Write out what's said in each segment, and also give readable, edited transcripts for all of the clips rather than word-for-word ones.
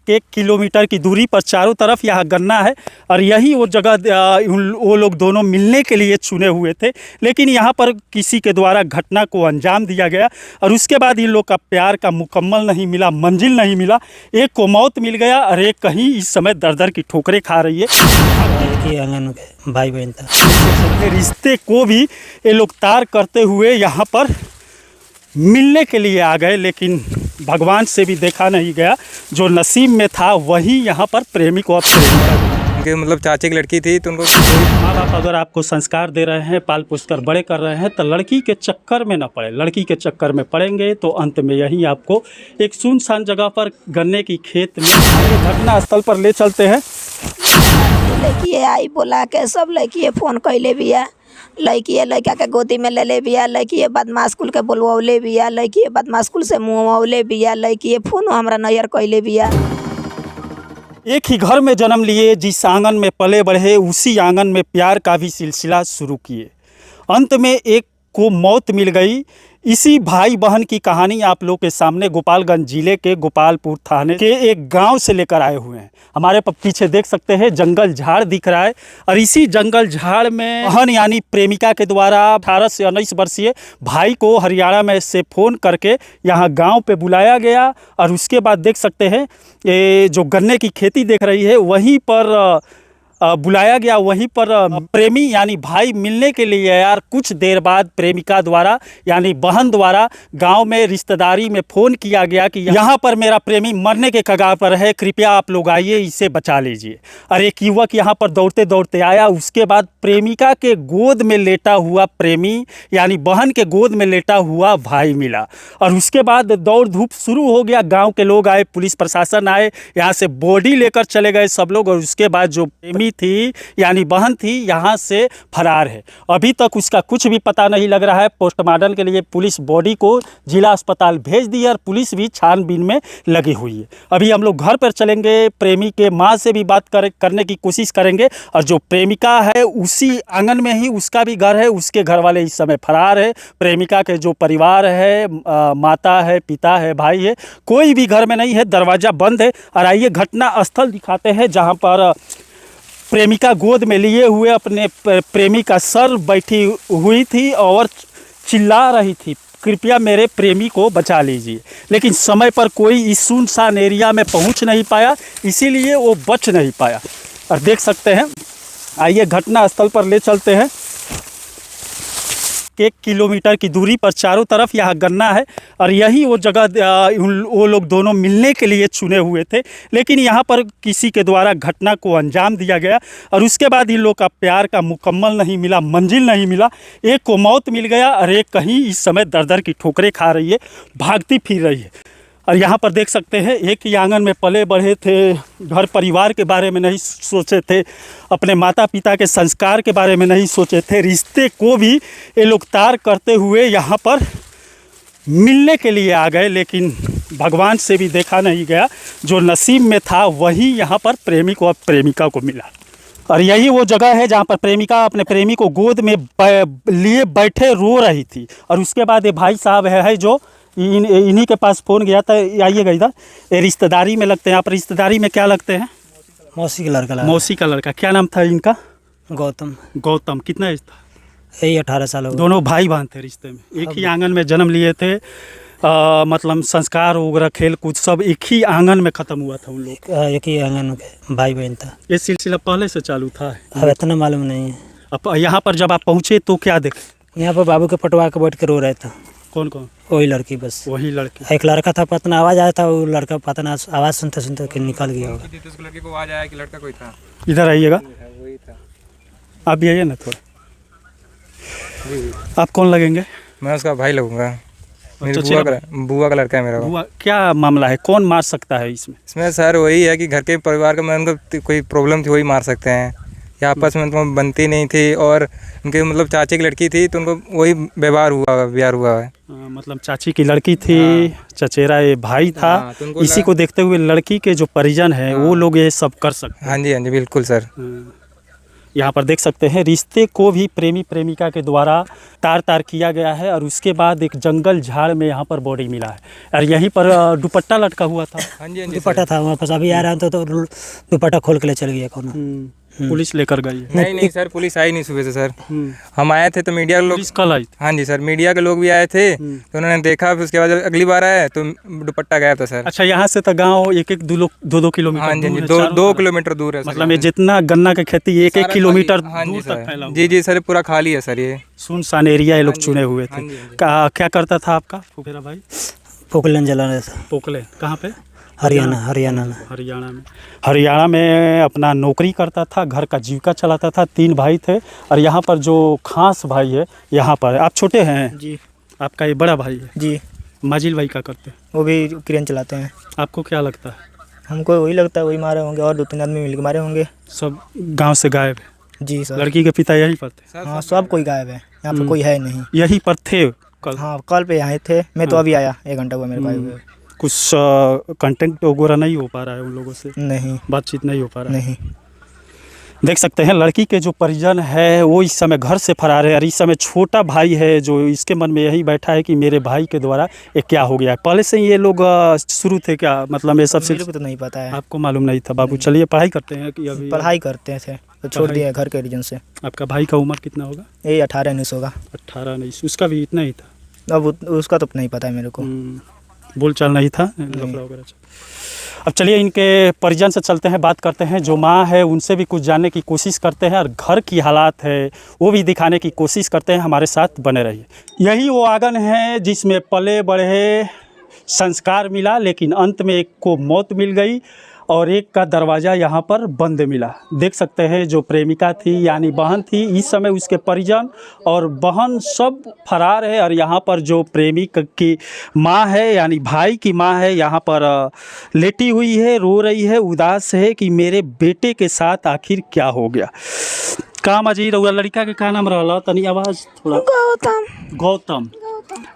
1 kilometre की दूरी पर चारों तरफ यहाँ गन्ना है और यही वो जगह वो लोग दोनों मिलने के लिए चुने हुए थे, लेकिन यहाँ पर किसी के द्वारा घटना को अंजाम दिया गया और उसके बाद इन लोग का प्यार का मुकम्मल नहीं मिला, मंजिल नहीं मिला। एक को मौत मिल गया और एक कहीं इस समय दर की ठोकरें खा रही है। आंगन भाई बहन था, रिश्ते को भी ये लोग तार करते हुए यहाँ पर मिलने के लिए आ गए, लेकिन भगवान से भी देखा नहीं गया। जो नसीब में था वही यहाँ पर प्रेमी को उनके मतलब चाचे की लड़की थी, तो उनको माँ बाप अगर आपको संस्कार दे रहे हैं, पाल पोस कर बड़े कर रहे हैं, तो लड़की के चक्कर में न पड़े। लड़की के चक्कर में पड़ेंगे तो अंत में यही आपको एक सुनसान जगह पर गन्ने की खेत में घटना स्थल पर ले चलते हैं। लड़की आई बोला के सब लड़की फ़ोन कैले बिया, लड़की लड़का के गोदी में ले ले बिया, लड़की बदमाश कुल के बोलवले बिया, लड़की बदमाश कुल से मुँहवले बिया, लड़की फ़ोन हमरा नैयर कैले बिया। एक ही घर में जन्म लिए, जिस आंगन में पले बढ़े, उसी आंगन में प्यार का भी सिलसिला शुरू किए। अंत में एक को मौत मिल गई। इसी भाई बहन की कहानी आप लोग के सामने गोपालगंज जिले के गोपालपुर थाने के एक गांव से लेकर आए हुए हैं। हमारे पीछे देख सकते हैं जंगल झाड़ दिख रहा है और इसी जंगल झाड़ में बहन यानी प्रेमिका के द्वारा 18 से 19 वर्षीय भाई को हरियाणा में से फ़ोन करके यहाँ गांव पे बुलाया गया और उसके बाद देख सकते हैं ये जो गन्ने की खेती देख रही है वहीं पर बुलाया गया। वहीं पर प्रेमी यानी भाई मिलने के लिए यार कुछ देर बाद प्रेमिका द्वारा यानी बहन द्वारा गांव में रिश्तेदारी में फ़ोन किया गया कि यहाँ पर मेरा प्रेमी मरने के कगार पर है, कृपया आप लोग आइए, इसे बचा लीजिए। और एक युवक यहाँ पर दौड़ते दौड़ते आया। उसके बाद प्रेमिका के गोद में लेटा हुआ प्रेमी यानी बहन के गोद में लेटा हुआ भाई मिला और उसके बाद दौड़ धूप शुरू हो गया। गाँव के लोग आए, पुलिस प्रशासन आए, यहाँ से बॉडी लेकर चले गए सब लोग और उसके बाद जो प्रेमी थी यानी बहन थी यहाँ से फरार है। अभी तक उसका कुछ भी पता नहीं लग रहा है। पोस्टमार्टम के लिए पुलिस बॉडी को जिला अस्पताल भेज दी और पुलिस भी छानबीन में लगी हुई है। अभी हम लोग घर पर चलेंगे, प्रेमी के माँ से भी बात करने की कोशिश करेंगे और जो प्रेमिका है उसी आंगन में ही उसका भी घर है, उसके घर वाले इस समय फरार है। प्रेमिका के जो परिवार है, माता है, पिता है, भाई है, कोई भी घर में नहीं है, दरवाज़ा बंद है। और आइए घटना स्थल दिखाते हैं जहाँ पर प्रेमिका गोद में लिए हुए अपने प्रेमी का सर बैठी हुई थी और चिल्ला रही थी, कृपया मेरे प्रेमी को बचा लीजिए। लेकिन समय पर कोई इस सुनसान एरिया में पहुंच नहीं पाया, इसीलिए वो बच नहीं पाया। और देख सकते हैं, आइए घटना स्थल पर ले चलते हैं। 1 किलोमीटर की दूरी पर चारों तरफ यहाँ गन्ना है और यही वो जगह वो लोग दोनों मिलने के लिए चुने हुए थे, लेकिन यहाँ पर किसी के द्वारा घटना को अंजाम दिया गया और उसके बाद इन लोग का प्यार का मुकम्मल नहीं मिला, मंजिल नहीं मिला। एक को मौत मिल गया और एक कहीं इस समय दर की ठोकरें खा रही है, भागती फिर रही है। और यहाँ पर देख सकते हैं एक ही आंगन में पले बढ़े थे, घर परिवार के बारे में नहीं सोचे थे, अपने माता पिता के संस्कार के बारे में नहीं सोचे थे। रिश्ते को भी ये लोग तार करते हुए यहाँ पर मिलने के लिए आ गए, लेकिन भगवान से भी देखा नहीं गया। जो नसीब में था वही यहाँ पर प्रेमी को और प्रेमिका को मिला। और यही वो जगह है जहाँ पर प्रेमिका अपने प्रेमी को गोद में लिए बैठे रो रही थी। और उसके बाद ये भाई साहब है जो इन्हीं के पास फ़ोन गया था, आइएगा इधर, ये रिश्तेदारी में लगते हैं। आप रिश्तेदारी में क्या लगते हैं? मौसी का लड़का। मौसी का लड़का। क्या नाम था इनका? गौतम। गौतम। कितना एज था? यही 18 साल हो गए। दोनों भाई बहन थे रिश्ते में, एक ही आंगन में जन्म लिए थे। मतलब संस्कार वगैरह खेल कूद सब एक ही आंगन में ख़त्म हुआ था उन लोग। एक ही आंगन में भाई बहन था। ये सिलसिला पहले से चालू था? अब इतना मालूम नहीं है। अब यहाँ पर जब आप पहुँचे तो क्या देखे? यहाँ पर बाबू के पटवा के बैठ के रो रहे थे। कौन कौन? वही लड़की, बस वही लड़की। एक लड़का था, पतना आवाज़ आया था, वो लड़का पतना आवाज़ सुनते सुनते कि निकल गया होगा। उस लड़की को आवाज आया कि लड़का कोई था। इधर आइएगा, वही था। आप भी आइए ना थोड़ा। आप कौन लगेंगे? मैं उसका भाई लगूंगा। मेरी बुआ का लड़का है मेरा। बुआ? क्या मामला है, कौन मार सकता है इसमें? इसमें सर वही है कि घर के परिवार का, मैं उनको कोई प्रॉब्लम थी वही मार सकते हैं, या आपस में उनको बनती नहीं थी और उनके मतलब चाचे की लड़की थी तो उनको वही व्यवहार हुआ है। मतलब चाची की लड़की थी। हाँ। चचेरा ये भाई था। हाँ, तो इसी को देखते हुए लड़की के जो परिजन है वो लोग ये सब कर सकते हैं। हाँ जी बिल्कुल सर। यहाँ पर देख सकते हैं रिश्ते को भी प्रेमी प्रेमिका के द्वारा तार तार किया गया है और उसके बाद एक जंगल झाड़ में यहाँ पर बॉडी मिला है और यहीं पर दुपट्टा लटका हुआ था। हाँ जी, हाँ जी दुपट्टा था वहाँ पास, अभी आ रहा तो दुपट्टा खोल के ले चल गया कौन। पुलिस लेकर गई है। नहीं सर, पुलिस आई नहीं सुबह से सर। हम आए थे तो मीडिया के लोग, पुलिस कल आई थी। हाँ जी सर, मीडिया के लोग भी आए थे तो उन्होंने देखा, फिर उसके बाद जब अगली बार आए तो दुपट्टा गायब था सर। अच्छा, यहाँ से तो गाँव एक एक दो किलोमीटर हाँ जी, दूर है, 2 चारों तरफ। किलोमीटर दूर है सर। मतलब ये जितना गन्ना की खेती एक सारा किलोमीटर खाली- हाँ जी दूर सर। तक फैला हुआ। जी सर, पूरा खाली है सर ये। सुनसान एरिया ये लोग चुने हुए थे। हाँ जी, हाँ जी। क्या करता था आपका फुफेरा भाई? पोकलन जलाना था। पोकले कहाँ पे? हरियाणा में। हरियाणा में अपना नौकरी करता था, घर का जीविका चलाता था। 3 भाई थे और यहाँ पर जो खास भाई है यहाँ पर, आप छोटे हैं जी आपका ये बड़ा भाई है जी, माजिल भाई क्या करते हैं? वो भी क्रेन चलाते हैं। आपको क्या लगता है? हमको वही लगता है वही मारे होंगे और 2-3 आदमी मिलकर मारे होंगे। सब गांव से गायब है? जी सर। लड़की के पिता यहीं पर थे? हाँ, सब कोई गायब है, यहाँ पर कोई है नहीं। यहीं पर थे कल? हाँ, कल पे यहाँ थे, मैं तो अभी आया, 1 घंटा हुआ मेरे को आए हुए। कुछ कंटेंट वगैरह नहीं हो पा रहा है उन लोगों से? नहीं बातचीत नहीं हो पा रहा है? नहीं। देख सकते हैं लड़की के जो परिजन है वो इस समय घर से फरार है और इस समय छोटा भाई है जो इसके मन में यही बैठा है कि मेरे भाई के द्वारा ये क्या हो गया है। पहले से ही ये लोग शुरू थे क्या, मतलब ये सबसे? मेरे को तो नहीं पता है। आपको मालूम नहीं था? बाबू चलिए पढ़ाई करते हैं कि अभी? पढ़ाई करते थे तो छोड़ दिया घर के रीजन से। आपका भाई का उम्र कितना होगा? ये 18-19 होगा। 18-19, उसका भी इतना ही था? अब उसका तो नहीं पता है मेरे को। बोल चाल नहीं था, लफड़ा वगैरह। अब चलिए इनके परिजन से चलते हैं, बात करते हैं। जो माँ है उनसे भी कुछ जानने की कोशिश करते हैं और घर की हालात है वो भी दिखाने की कोशिश करते हैं। हमारे साथ बने रहिए। यही वो आंगन है जिसमें पले बढ़े संस्कार मिला, लेकिन अंत में एक को मौत मिल गई और एक का दरवाज़ा यहाँ पर बंद मिला। देख सकते हैं जो प्रेमिका थी यानी बहन थी, इस समय उसके परिजन और बहन सब फरार है और यहाँ पर जो प्रेमिक की माँ है यानी भाई की माँ है यहाँ पर लेटी हुई है, रो रही है, उदास है कि मेरे बेटे के साथ आखिर क्या हो गया। काम अजीर हुआ। लड़का के का नाम रहला? तनी आवाज़ थोड़ा। गौतम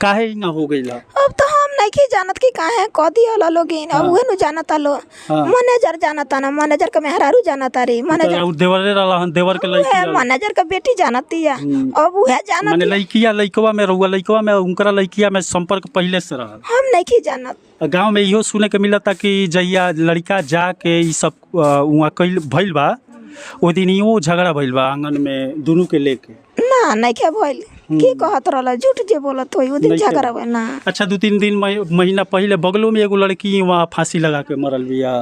काहे इना हो गई ला? अब तो हम नहीं की जानत की काहे कह दिया लोगिन। अब उहे नु जानता लो। मैनेजर जानता ना, मैनेजर के मेहरारू जानता रे। मैनेजर देवरे रहला हन, देवर के लड़की रहला। मैनेजर के बेटी जानती है। अब उहे जानत। माने लड़कवा में रहुआ, लड़कवा में उनकरा लड़किया में संपर्क पहले से रहा? हम नहीं की जानत। गांव में इहो सुने के मिला था कि जहिया लड़का जाके ई सब वहाँ कइल भइल बा, ओ दिन इहो झगड़ा भइल बा आंगन में दोनों के लेके। ना नहीं के भइल। की कहत रहला, झूठ जे बोलत होई। उ दिन झगड़ा भइल ना। अच्छा, 2-3 दिन महीना पहले बगलों में एगो लड़की वहाँ फांसी लगा के मरल बिया।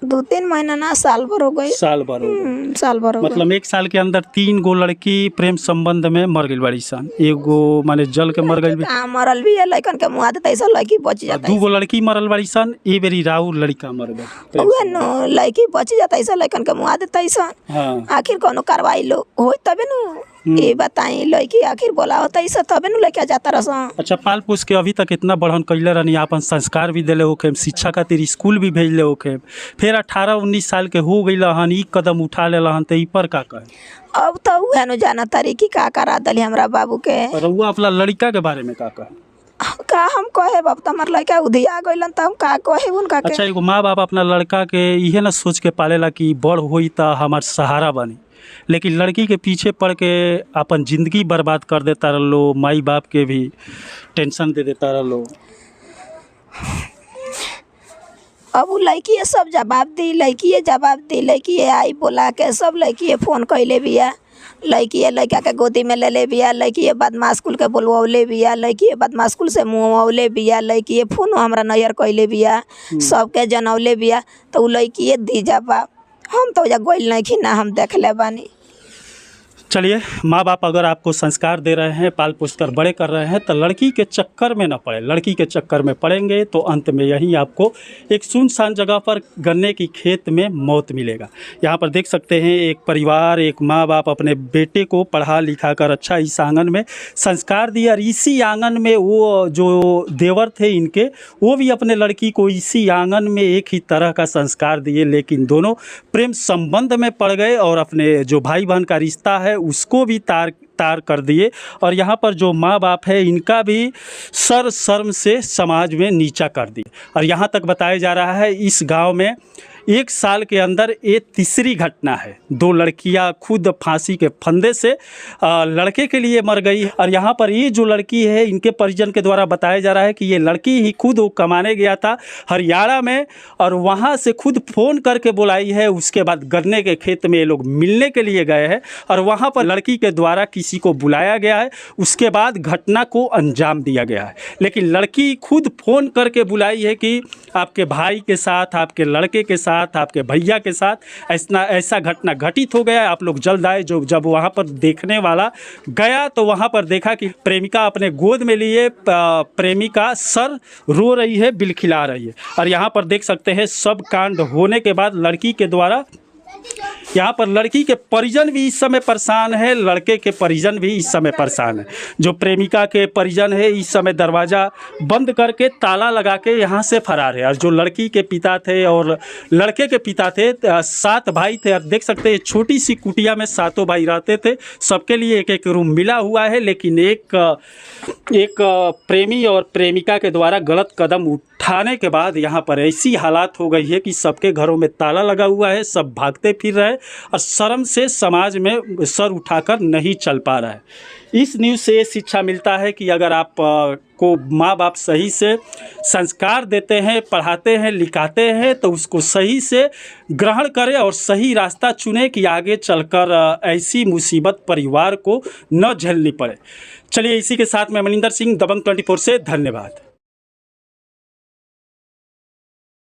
2-3 महीना ना, साल भर हो गई। साल भर हो गई। साल भर हो गई। मतलब 1 साल के अंदर 3 गो लड़की प्रेम संबंध में मर गई बड़ी सन। एगो माने जल के मर गई, कहाँ मरल भी है, लड़कन के मुँह देते ऐसा लड़की बच जाता 2 गो लड़की मरल बड़ी सन। ए बेरी राउर लड़का मर गई। उहे नो लड़की बच जाता ऐसा, लड़कन के मुँह देते ऐसा। हाँ। आखिर कोनो कार्रवाई लो हो तबे नु ये बताई लड़की आखिर बोला होता ऐसा तबे नु लड़का जाता रसा। अच्छा, पाल पोस के अभी तक इतना बढ़न कैले रहनी, अपन संस्कार भी दिले होके, शिक्षा खातिर स्कूल भी भेजले होके, फिर 18-19 साल के हो गई हन, ई कदम उठा ले हन, तो ई पर का कहे? अब तो उहे नु जाना तारी की का करा दली हमरा बाबू के। और वो अपना लड़का के बारे में का कहे? का हम कहे बाप तमर लड़का उधिया गइलन त हम का कहे उनका के। अच्छा, एगो माँ बाप अपना लड़का के इहे ना सोच के पालेला कि बड़ होई त हमार सहारा बनी, लेकिन लड़की के पीछे पड़ के अपन जिंदगी बर्बाद कर देता रहो, माई बाप के भी टेंशन दे देता रहो। अब उ लड़की सब जवाब दी, लड़की आई बोला के सब लड़की फोन कैले बिया। लड़की लड़का के गोदी में ले ले बिया। लड़की बदमाश कुल के बोलवले बिया। लड़की बदमाश कुल से मुँहवले बिया। लड़की फोन हमरा नैयर कैले बिया, सबके जनौले बिया। तो उ लड़की दी जवाब। हम तो गइल नहीं कि ना, हम देख ले बानी। चलिए, माँ बाप अगर आपको संस्कार दे रहे हैं, पाल पोस कर बड़े कर रहे हैं, तो लड़की के चक्कर में ना पड़े। लड़की के चक्कर में पड़ेंगे तो अंत में यहीं आपको एक सुनसान जगह पर गन्ने की खेत में मौत मिलेगा। यहाँ पर देख सकते हैं एक परिवार, एक माँ बाप अपने बेटे को पढ़ा लिखा कर अच्छा इस आंगन में संस्कार दिया और इसी आंगन में वो जो देवर थे इनके, वो भी अपने लड़की को इसी आंगन में एक ही तरह का संस्कार दिए, लेकिन दोनों प्रेम संबंध में पड़ गए और अपने जो भाई बहन का रिश्ता है उसको भी तार कर दिए। और यहाँ पर जो माँ बाप है इनका भी शर्म से समाज में नीचा कर दिए। और यहाँ तक बताया जा रहा है इस गांव में 1 साल के अंदर ये तीसरी घटना है। 2 लड़कियां खुद फांसी के फंदे से लड़के के लिए मर गई। और यहाँ पर ये जो लड़की है, इनके परिजन के द्वारा बताया जा रहा है कि ये लड़की ही खुद वो कमाने गया था हरियाणा में, और वहाँ से खुद फ़ोन करके बुलाई है। उसके बाद गन्ने के खेत में ये लोग मिलने के लिए गए हैं और वहाँ पर लड़की के द्वारा किसी को बुलाया गया है। उसके बाद घटना को अंजाम दिया गया है। लेकिन लड़की खुद फ़ोन करके बुलाई है कि आपके भाई के साथ, आपके लड़के के साथ, आपके भैया के साथ ऐसा घटना घटित हो गया है, आप लोग जल्द आए। जब वहाँ पर देखने वाला गया तो वहाँ पर देखा कि प्रेमिका अपने गोद में लिए प्रेमिका सर रो रही है, बिलखिला रही है। और यहाँ पर देख सकते हैं सब कांड होने के बाद लड़की के द्वारा, यहाँ पर लड़की के परिजन भी इस समय परेशान है, लड़के के परिजन भी इस समय परेशान है। जो प्रेमिका के परिजन है इस समय दरवाज़ा बंद करके ताला लगा के यहाँ से फरार है। और जो लड़की के पिता थे और लड़के के पिता थे, 7 भाई थे। और देख सकते हैं छोटी सी कुटिया में 7 भाई रहते थे, सबके लिए एक रूम मिला हुआ है। लेकिन एक प्रेमी और प्रेमिका के द्वारा गलत कदम उठाने के बाद यहाँ पर ऐसी हालात हो गई है कि सबके घरों में ताला लगा हुआ है, सब भागते फिर रहे और शर्म से समाज में सर उठाकर नहीं चल पा रहा है। इस न्यूज़ से ये शिक्षा मिलता है कि अगर आप को माँ बाप सही से संस्कार देते हैं, पढ़ाते हैं, लिखाते हैं, तो उसको सही से ग्रहण करें और सही रास्ता चुने कि आगे चलकर ऐसी मुसीबत परिवार को न झेलनी पड़े। चलिए, इसी के साथ मैं मनिंदर सिंह, दबंग 24 से धन्यवाद।